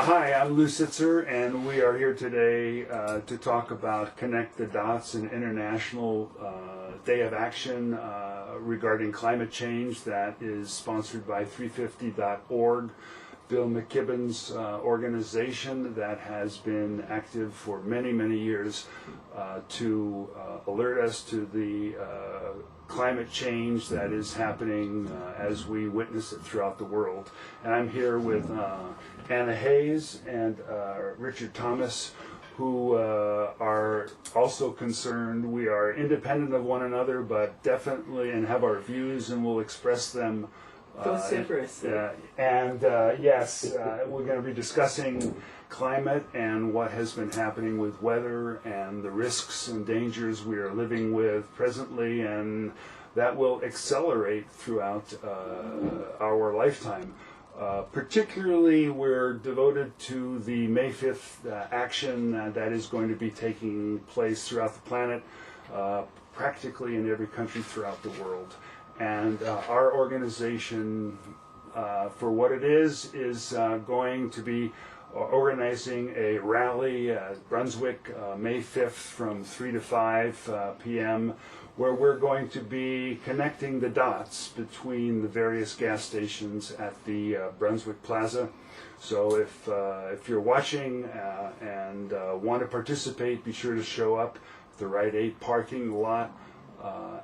Hi, I'm Lou Sitzer, and we are here today to talk about Connect the Dots, an international day of action regarding climate change that is sponsored by 350.org, Bill McKibben's organization that has been active for many, many years to alert us to the climate change that is happening as we witness it throughout the world. And I'm here with Anna Hayes and Richard Thomas, who are also concerned. We are independent of one another, but definitely, and have our views, and we'll express them. Vociferously. Yes, we're going to be discussing climate and what has been happening with weather and the risks and dangers we are living with presently, and that will accelerate throughout our lifetime. Particularly, we're devoted to the May 5th action that is going to be taking place throughout the planet, practically in every country throughout the world. And our organization, for what it is going to be organizing a rally at Brunswick, May 5th from 3 to 5 p.m., where we're going to be connecting the dots between the various gas stations at the Brunswick Plaza. So if you're watching and want to participate, be sure to show up at the Rite 8 parking lot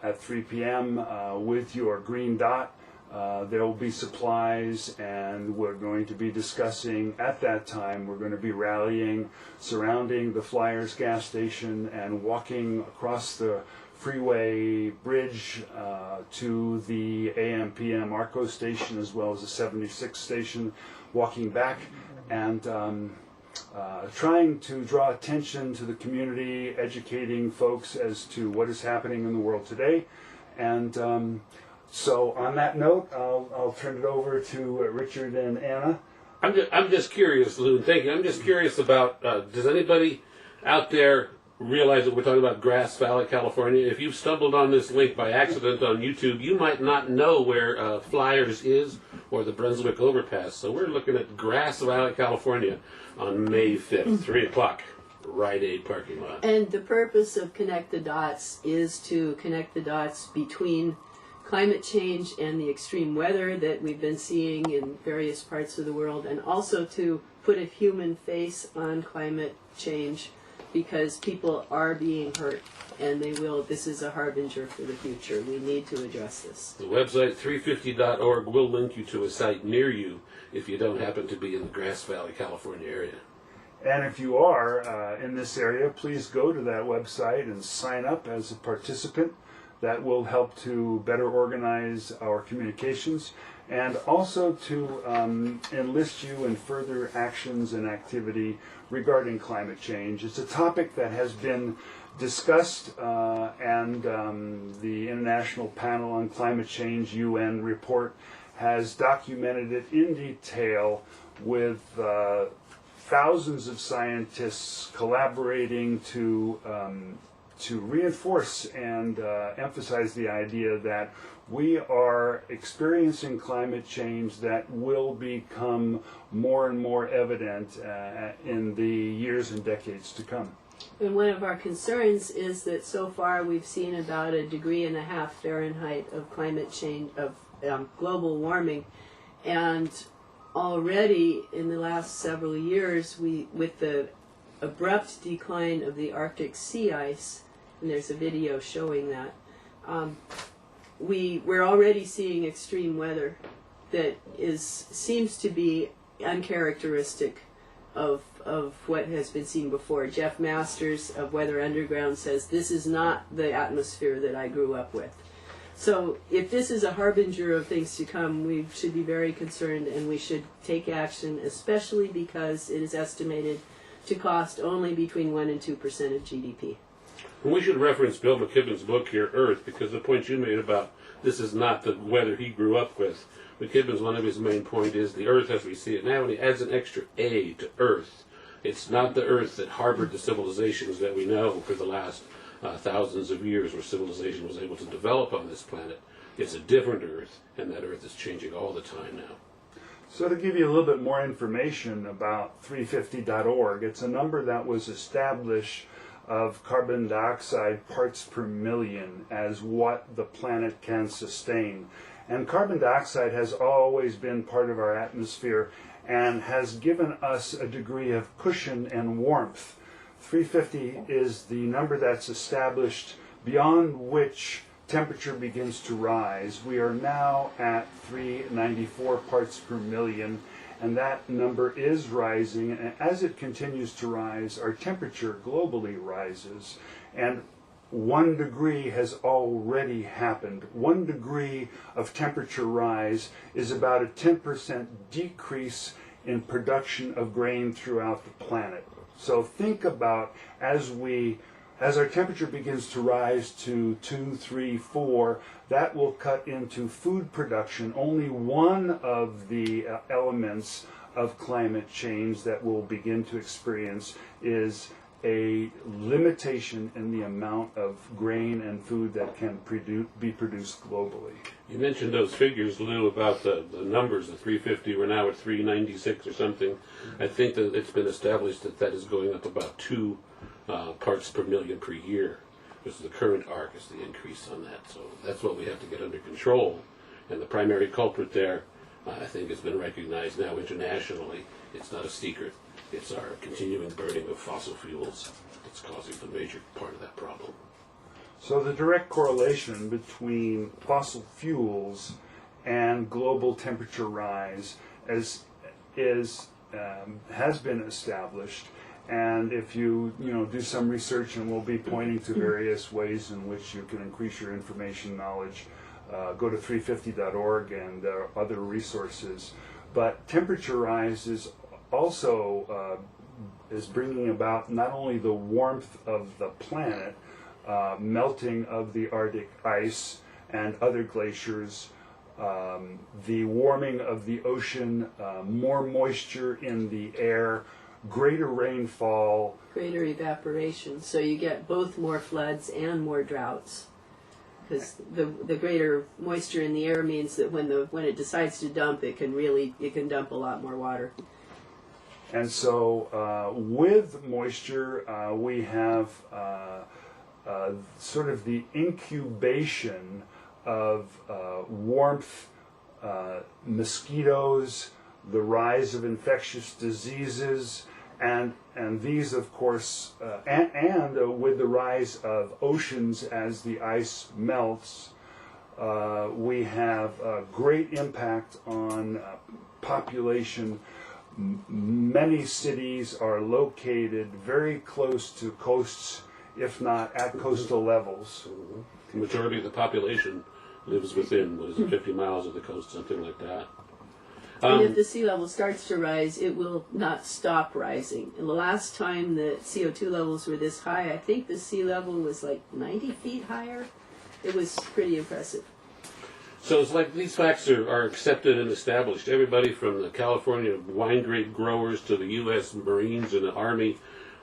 at 3 p.m. With your green dot. There will be supplies, and we're going to be discussing at that time. We're going to be rallying surrounding the Flyers gas station and walking across the freeway bridge to the AM/PM ARCO station, as well as the 76 station, walking back and trying to draw attention to the community, educating folks as to what is happening in the world today. And so on that note, I'll turn it over to Richard and Anna. I'm just curious, Lou, thank you. I'm just curious about, does anybody out there realize that we're talking about Grass Valley, California? If you've stumbled on this link by accident on YouTube, you might not know where Flyers is or the Brunswick Overpass. So we're looking at Grass Valley, California on May 5th, 3 o'clock, Rite 8 parking lot. And the purpose of Connect the Dots is to connect the dots between climate change and the extreme weather that we've been seeing in various parts of the world, and also to put a human face on climate change, because people are being hurt, and this is a harbinger for the future. We need to address this. The website 350.org will link you to a site near you if you don't happen to be in the Grass Valley, California area. And if you are in this area, please go to that website and sign up as a participant. That will help to better organize our communications, and also to enlist you in further actions and activity regarding climate change. It's a topic that has been discussed, and the International Panel on Climate Change UN report has documented it in detail with thousands of scientists collaborating to reinforce and emphasize the idea that we are experiencing climate change that will become more and more evident in the years and decades to come. And one of our concerns is that so far we've seen about 1.5 degrees Fahrenheit of climate change, of global warming, and already in the last several years, with the abrupt decline of the Arctic sea ice, and there's a video showing that, we're already seeing extreme weather that seems to be uncharacteristic of what has been seen before. Jeff Masters of Weather Underground says this is not the atmosphere that I grew up with. So if this is a harbinger of things to come, we should be very concerned, and we should take action, especially because it is estimated to cost only between 1% and 2% of GDP. We should reference Bill McKibben's book here, Earth, because the point you made about this is not the weather he grew up with. McKibben's one of his main points is the Earth as we see it now, and he adds an extra A to Earth. It's not the Earth that harbored the civilizations that we know for the last thousands of years where civilization was able to develop on this planet. It's a different Earth, and that Earth is changing all the time now. So to give you a little bit more information about 350.org, it's a number that was established of carbon dioxide parts per million as what the planet can sustain. And carbon dioxide has always been part of our atmosphere and has given us a degree of cushion and warmth. 350 is the number that's established beyond which temperature begins to rise. We are now at 394 parts per million, and that number is rising. And as it continues to rise, our temperature globally rises. And 1 degree has already happened. 1 degree of temperature rise is about a 10% decrease in production of grain throughout the planet. So think about as our temperature begins to rise to 2, 3, 4, that will cut into food production. Only one of the elements of climate change that we'll begin to experience is a limitation in the amount of grain and food that can be produced globally. You mentioned those figures, Lou, about the numbers, the 350, we're now at 396 or something. I think that it's been established that that is going up about 2 parts per million per year. This is the current arc is the increase on that. So that's what we have to get under control. And the primary culprit there, I think, has been recognized now internationally. It's not a secret. It's our continuing burning of fossil fuels that's causing the major part of that problem. So the direct correlation between fossil fuels and global temperature rise has been established. And if you do some research, and we'll be pointing to various ways in which you can increase your information knowledge, go to 350.org and other resources. But temperature rise is also is bringing about not only the warmth of the planet, melting of the Arctic ice and other glaciers, the warming of the ocean, more moisture in the air, greater rainfall, greater evaporation. So you get both more floods and more droughts, because the greater moisture in the air means that when it decides to dump, it can dump a lot more water. And so with moisture, we have sort of the incubation of warmth, mosquitoes, the rise of infectious diseases, and these, of course, and with the rise of oceans as the ice melts, we have a great impact on population. Many cities are located very close to coasts, if not at coastal levels. The majority of the population lives within, 50 miles of the coast, something like that. And if the sea level starts to rise, it will not stop rising. And the last time that CO2 levels were this high, I think the sea level was like 90 feet higher. It was pretty impressive. So it's like these facts are accepted and established. Everybody from the California wine grape growers to the U.S. Marines and the Army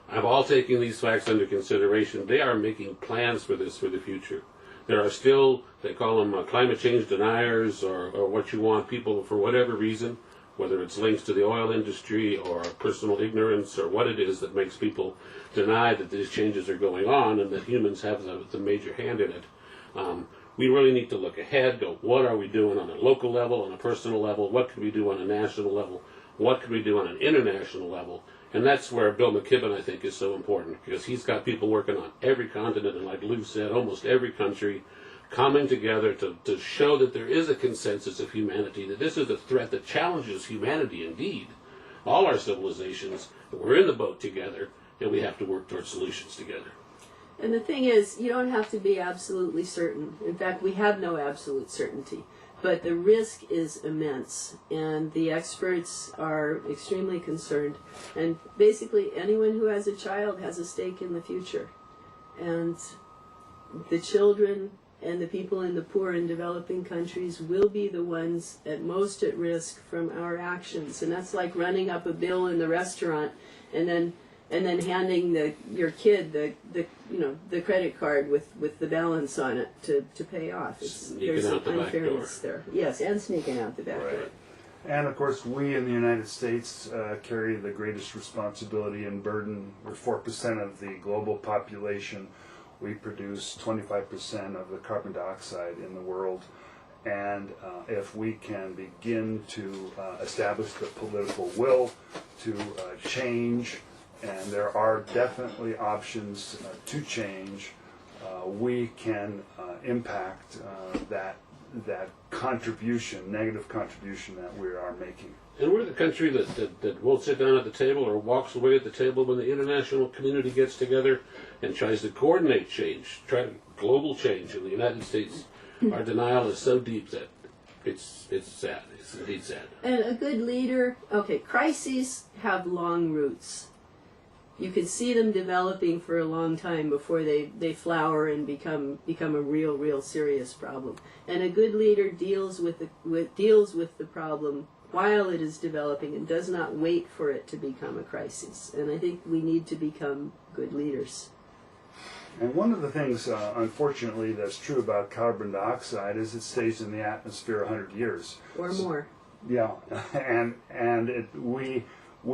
have all taken these facts under consideration. They are making plans for this for the future. There are still, they call them climate change deniers or what you want, people for whatever reason, whether it's links to the oil industry or personal ignorance or what it is that makes people deny that these changes are going on and that humans have the major hand in it. We really need to look ahead, go, what are we doing on a local level, on a personal level, what can we do on a national level, what can we do on an international level, and that's where Bill McKibben, I think, is so important, because he's got people working on every continent, and like Lou said, almost every country, coming together to show that there is a consensus of humanity, that this is a threat that challenges humanity indeed, all our civilizations, we're in the boat together, and we have to work towards solutions together. And the thing is, you don't have to be absolutely certain. In fact, we have no absolute certainty. But the risk is immense, and the experts are extremely concerned. And basically, anyone who has a child has a stake in the future. And the children and the people in the poor and developing countries will be the ones at most at risk from our actions. And that's like running up a bill in the restaurant and then handing your kid the credit card with the balance on it to pay off. There's out the back door. there. Yes, and sneaking out the back door. And of course, we in the United States carry the greatest responsibility and burden. We're 4% of the global population. We produce 25% of the carbon dioxide in the world. And if we can begin to establish the political will to change, and there are definitely options to change, we can impact that contribution, negative contribution that we are making. And we're the country that won't sit down at the table or walks away at the table when the international community gets together and tries to coordinate change, try to global change. In the United States, our denial is so deep that it's sad. It's indeed sad. And a good leader, okay, crises have long roots. You can see them developing for a long time before they flower and become a real serious problem. And a good leader deals with the problem while it is developing and does not wait for it to become a crisis. And I think we need to become good leaders. And one of the things, unfortunately, that's true about carbon dioxide is it stays in the atmosphere 100 years. Or more. Yeah, and we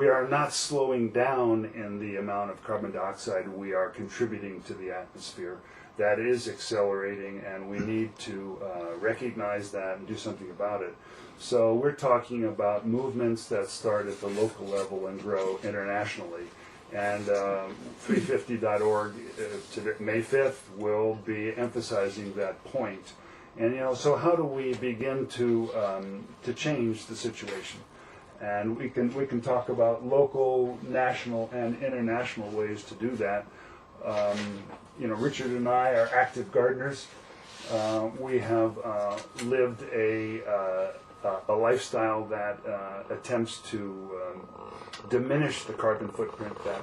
are not slowing down in the amount of carbon dioxide we are contributing to the atmosphere. That is accelerating, and we need to recognize that and do something about it. So we're talking about movements that start at the local level and grow internationally. And 350.org May 5th will be emphasizing that point. And so how do we begin to change the situation? And we can talk about local, national, and international ways to do that. Richard and I are active gardeners. We have lived a lifestyle that attempts to diminish the carbon footprint that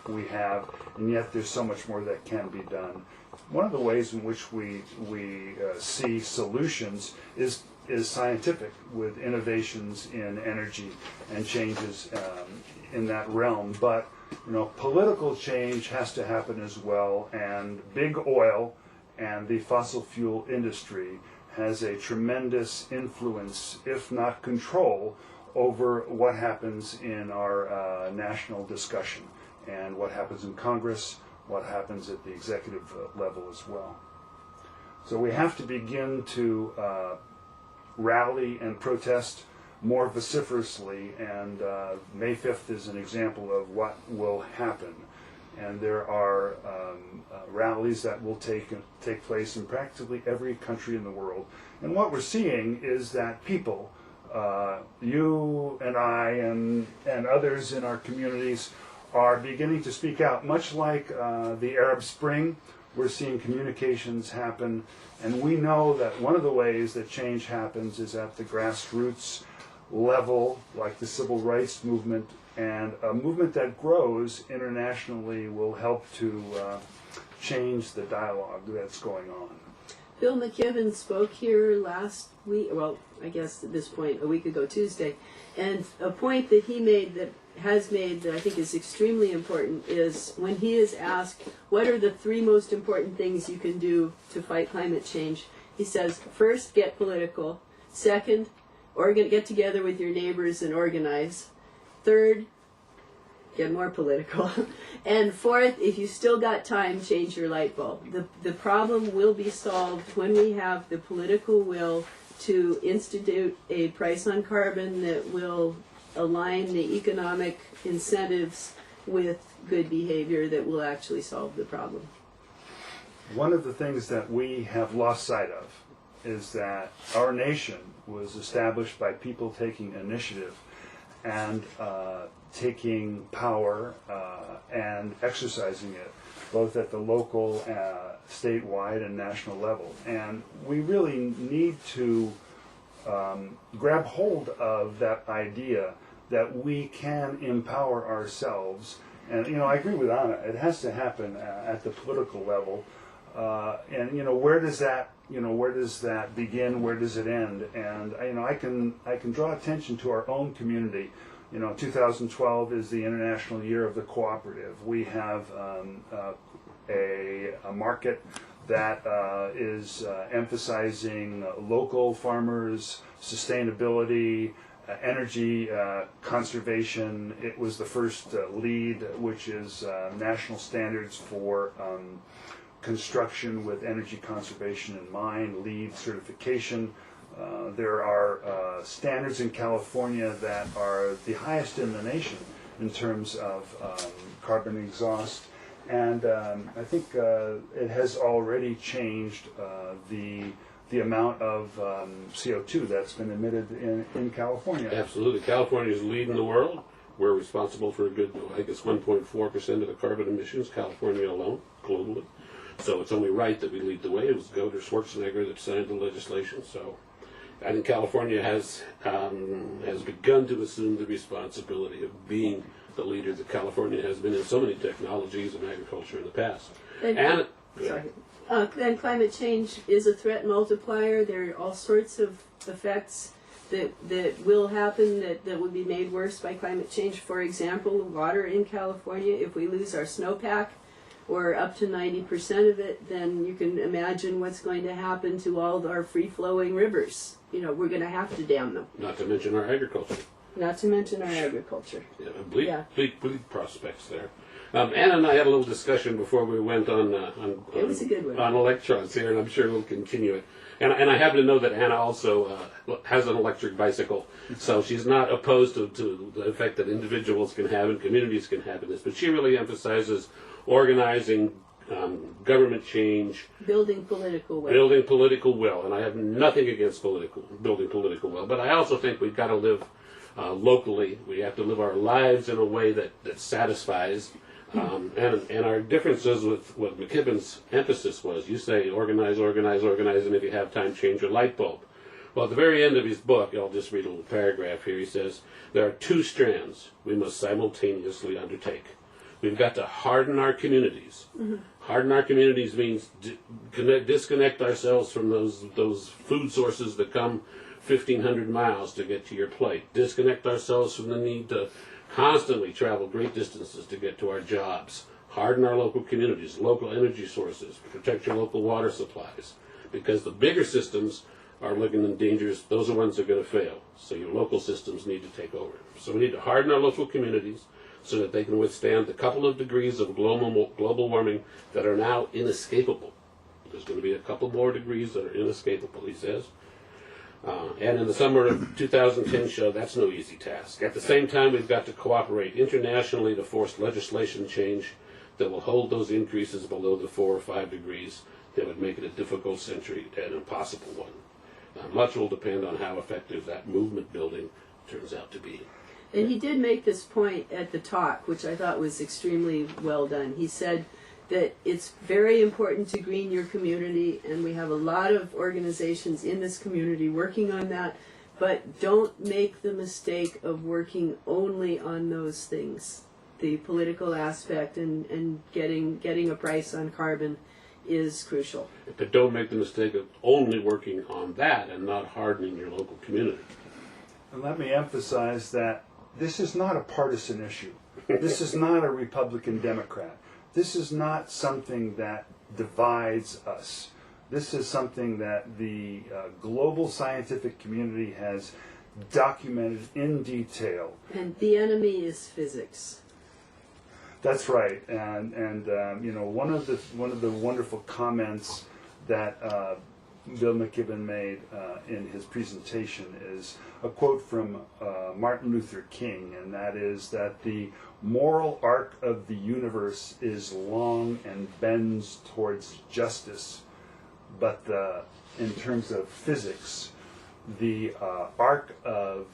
we have, and yet there's so much more that can be done. One of the ways in which we see solutions is scientific, with innovations in energy and changes in that realm. But political change has to happen as well, and big oil and the fossil fuel industry has a tremendous influence, if not control, over what happens in our national discussion and what happens in Congress, what happens at the executive level as well. So we have to begin to rally and protest more vociferously, and May 5th is an example of what will happen. And there are rallies that will take place in practically every country in the world. And what we're seeing is that people, you and I and others in our communities, are beginning to speak out. Much like the Arab Spring, we're seeing communications happen. And we know that one of the ways that change happens is at the grassroots level, like the civil rights movement, and a movement that grows internationally will help to change the dialogue that's going on. Bill McKibben spoke here last week, well, I guess at this point, a week ago Tuesday, and a point that he made that I think is extremely important is when he is asked, what are the 3 most important things you can do to fight climate change? He says, first, get political. Second, get together with your neighbors and organize. Third, get more political. And fourth, if you still got time, change your light bulb. The problem will be solved when we have the political will to institute a price on carbon that will align the economic incentives with good behavior that will actually solve the problem. One of the things that we have lost sight of is that our nation was established by people taking initiative and taking power and exercising it, both at the local, statewide, and national level. And we really need to grab hold of that idea that we can empower ourselves. And I agree with Anna. It has to happen at the political level. And where does that begin? Where does it end? And I can draw attention to our own community. 2012 is the International Year of the Cooperative. We have a market that is emphasizing local farmers, sustainability, energy conservation. It was the first LEED, which is national standards for construction with energy conservation in mind, LEED certification. There are standards in California that are the highest in the nation in terms of carbon exhaust. And I think it has already changed the amount of CO2 that's been emitted in California. Absolutely. California is leading the world. We're responsible for a good, I guess, 1.4% of the carbon emissions, California alone, globally. So it's only right that we lead the way. It was Governor Schwarzenegger that signed the legislation. So I think California has begun to assume the responsibility of being the leader that California has been in so many technologies and agriculture in the past. And climate change is a threat multiplier. There are all sorts of effects that will happen that would be made worse by climate change. For example, water in California, if we lose our snowpack, or up to 90% of it, then you can imagine what's going to happen to all our free-flowing rivers. You know, we're going to have to dam them. Not to mention our agriculture. Not to mention our agriculture. Yeah, bleak prospects there. Anna and I had a little discussion before we went on it was a good one. On electrons here, and I'm sure we'll continue it. And I happen to know that Anna also has an electric bicycle, so she's not opposed to the effect that individuals can have and communities can have in this. But she really emphasizes organizing, government change, building political will. Building political will, and I have nothing against building political will. But I also think we've got to live locally. We have to live our lives in a way that satisfies. And our differences with what McKibben's emphasis was, you say organize, organize, organize, and if you have time, change your light bulb. Well, at the very end of his book, I'll just read a little paragraph here, he says, there are two strands we must simultaneously undertake. We've got to harden our communities. Mm-hmm. Harden our communities means disconnect ourselves from those food sources that come 1,500 miles to get to your plate. Disconnect ourselves from the need to constantly travel great distances to get to our jobs. Harden our local communities, local energy sources, protect your local water supplies. Because the bigger systems are looking in dangers, those are ones that are going to fail. So your local systems need to take over. So we need to harden our local communities so that they can withstand the couple of degrees of global warming that are now inescapable. There's going to be a couple more degrees that are inescapable, he says. And in the summer of 2010 show, that's no easy task. At the same time, we've got to cooperate internationally to force legislation change that will hold those increases below the 4 or 5 degrees that would make it a difficult century and impossible one. Much will depend on how effective that movement building turns out to be. And he did make this point at the talk, which I thought was extremely well done. He said that it's very important to green your community, and we have a lot of organizations in this community working on that, but don't make the mistake of working only on those things. The political aspect and getting a price on carbon is crucial. But don't make the mistake of only working on that and not hardening your local community. And let me emphasize that this is not a partisan issue. This is not a Republican-Democrat. This is not something that divides us. This is something that the global scientific community has documented in detail. And the enemy is physics. That's right. And you know, one of the wonderful comments that Bill McKibben made in his presentation is a quote from Martin Luther King, and that is that the moral arc of the universe is long and bends towards justice, but in terms of physics, the arc of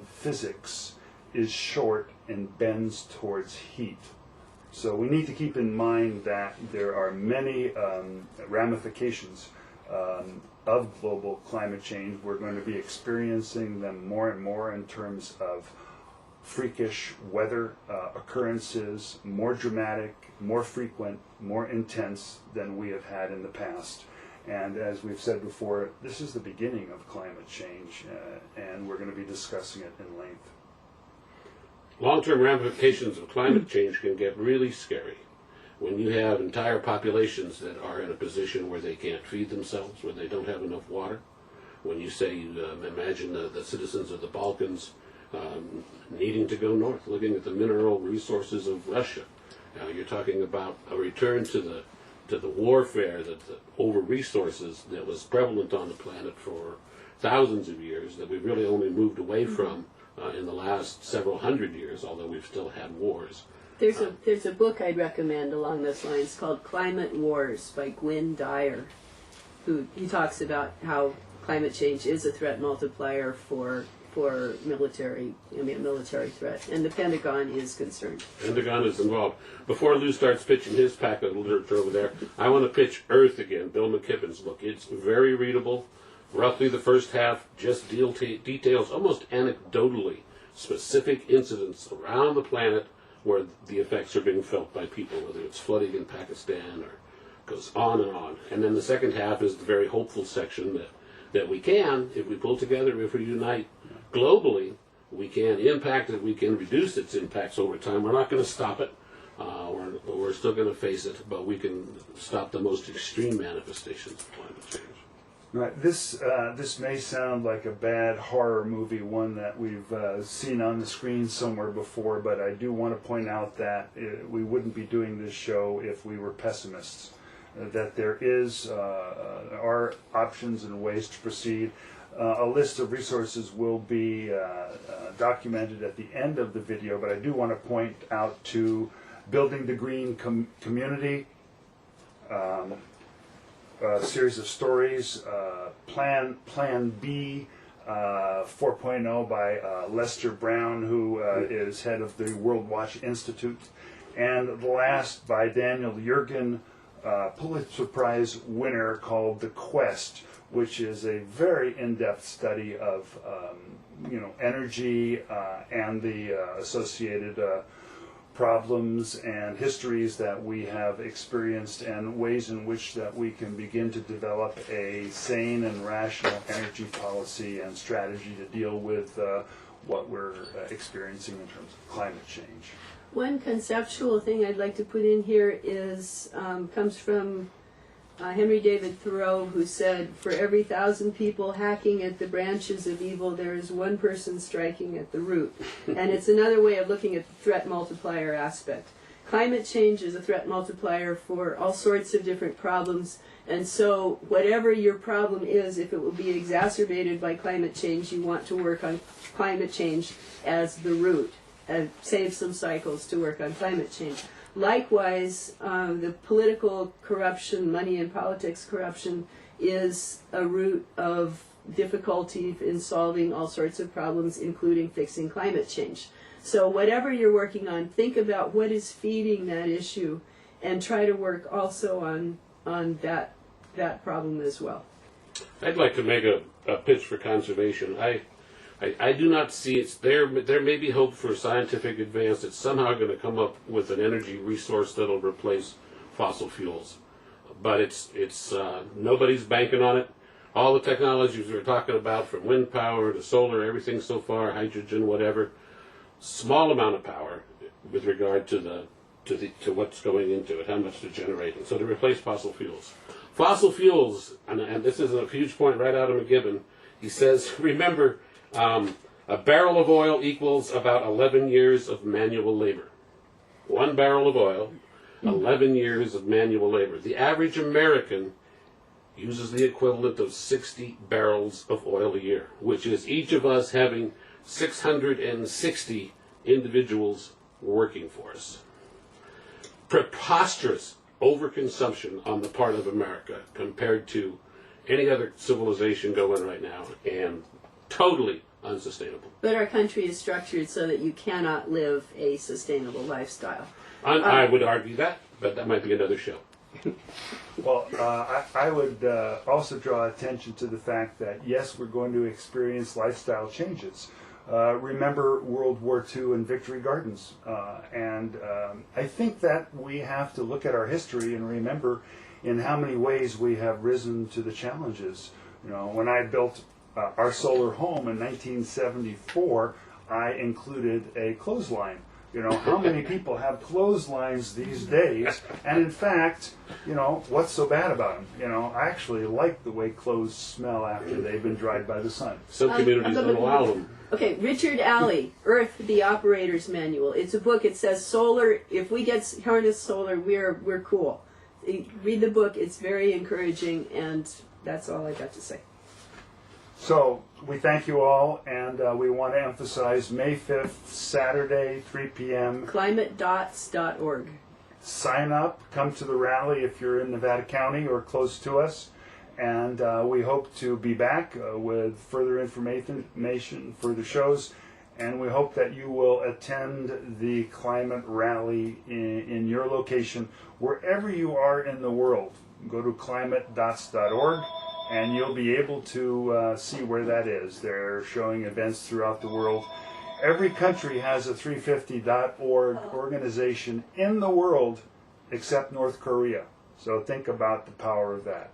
physics is short and bends towards heat. So we need to keep in mind that there are many ramifications of global climate change. We're going to be experiencing them more and more in terms of freakish weather occurrences, more dramatic, more frequent, more intense than we have had in the past. And as we've said before, this is the beginning of climate change, and we're going to be discussing it in length. Long-term ramifications of climate change can get really scary when you have entire populations that are in a position where they can't feed themselves, where they don't have enough water, when you say you imagine the citizens of the Balkans needing to go north, looking at the mineral resources of Russia. You're talking about a return to the warfare over resources that was prevalent on the planet for thousands of years, that we've really only moved away from in the last several hundred years, although we've still had wars. There's a book I'd recommend along those lines called Climate Wars by Gwen Dyer, he talks about how climate change is a threat multiplier for military threat, and the Pentagon is concerned. Pentagon is involved. Before Lou starts pitching his pack of literature over there, I want to pitch Earth again, Bill McKibben's book. It's very readable. Roughly the first half just details almost anecdotally specific incidents around the planet where the effects are being felt by people, whether it's flooding in Pakistan or goes on and on. And then the second half is the very hopeful section that we can, if we pull together, if we unite globally, we can impact it, we can reduce its impacts over time. We're not going to stop it. We're still going to face it, but we can stop the most extreme manifestations of climate change. Right. This may sound like a bad horror movie, one that we've seen on the screen somewhere before, but I do want to point out that we wouldn't be doing this show if we were pessimists. That there are options and ways to proceed. A list of resources will be documented at the end of the video, but I do want to point out to Building the Green Community, a series of stories, Plan B 4.0 by Lester Brown, who is head of the World Watch Institute, and the last by Daniel Yergin, Pulitzer Prize winner, called The Quest, which is a very in-depth study of energy and the associated problems and histories that we have experienced, and ways in which that we can begin to develop a sane and rational energy policy and strategy to deal with what we're experiencing in terms of climate change. One conceptual thing I'd like to put in here is comes from Henry David Thoreau, who said, "For every 1,000 people hacking at the branches of evil, there is one person striking at the root." And it's another way of looking at the threat multiplier aspect. Climate change is a threat multiplier for all sorts of different problems, and so whatever your problem is, if it will be exacerbated by climate change, you want to work on climate change as the root, and save some cycles to work on climate change. Likewise, the political corruption, money and politics corruption, is a root of difficulty in solving all sorts of problems, including fixing climate change. So whatever you're working on, think about what is feeding that issue, and try to work also on that problem as well. I'd like to make a pitch for conservation. I do not see it's there. There may be hope for scientific advance that's somehow going to come up with an energy resource that'll replace fossil fuels, but it's nobody's banking on it. All the technologies we're talking about, from wind power to solar, everything so far, hydrogen, whatever, small amount of power with regard to what's going into it, how much they're generating. So to replace fossil fuels, and this is a huge point right out of McKibben. He says, remember. A barrel of oil equals about 11 years of manual labor. 1 barrel of oil, 11 years of manual labor. The average American uses the equivalent of 60 barrels of oil a year, which is each of us having 660 individuals working for us. Preposterous overconsumption on the part of America compared to any other civilization going right now, and totally unsustainable. But our country is structured so that you cannot live a sustainable lifestyle. I would argue that, but that might be another show. Well, I would also draw attention to the fact that, yes, we're going to experience lifestyle changes. Remember World War II and Victory Gardens. And I think that we have to look at our history and remember in how many ways we have risen to the challenges. When I built our solar home in 1974, I included a clothesline You know, how many people have clotheslines these days? And in fact, you know, what's so bad about them? You know, I actually like the way clothes smell after they've been dried by the sun. Some communities don't allow them. Okay, Richard Alley, Earth, the Operator's Manual. It's a book. It says solar. If we get harness solar, we're cool. Read the book. It's very encouraging, and that's all I got to say. So we thank you all, and we want to emphasize May 5th, Saturday, 3 p.m. ClimateDots.org. Sign up, come to the rally if you're in Nevada County or close to us, and we hope to be back with further information, further shows, and we hope that you will attend the climate rally in your location, wherever you are in the world. Go to ClimateDots.org. And you'll be able to see where that is. They're showing events throughout the world. Every country has a 350.org organization in the world except North Korea. So think about the power of that.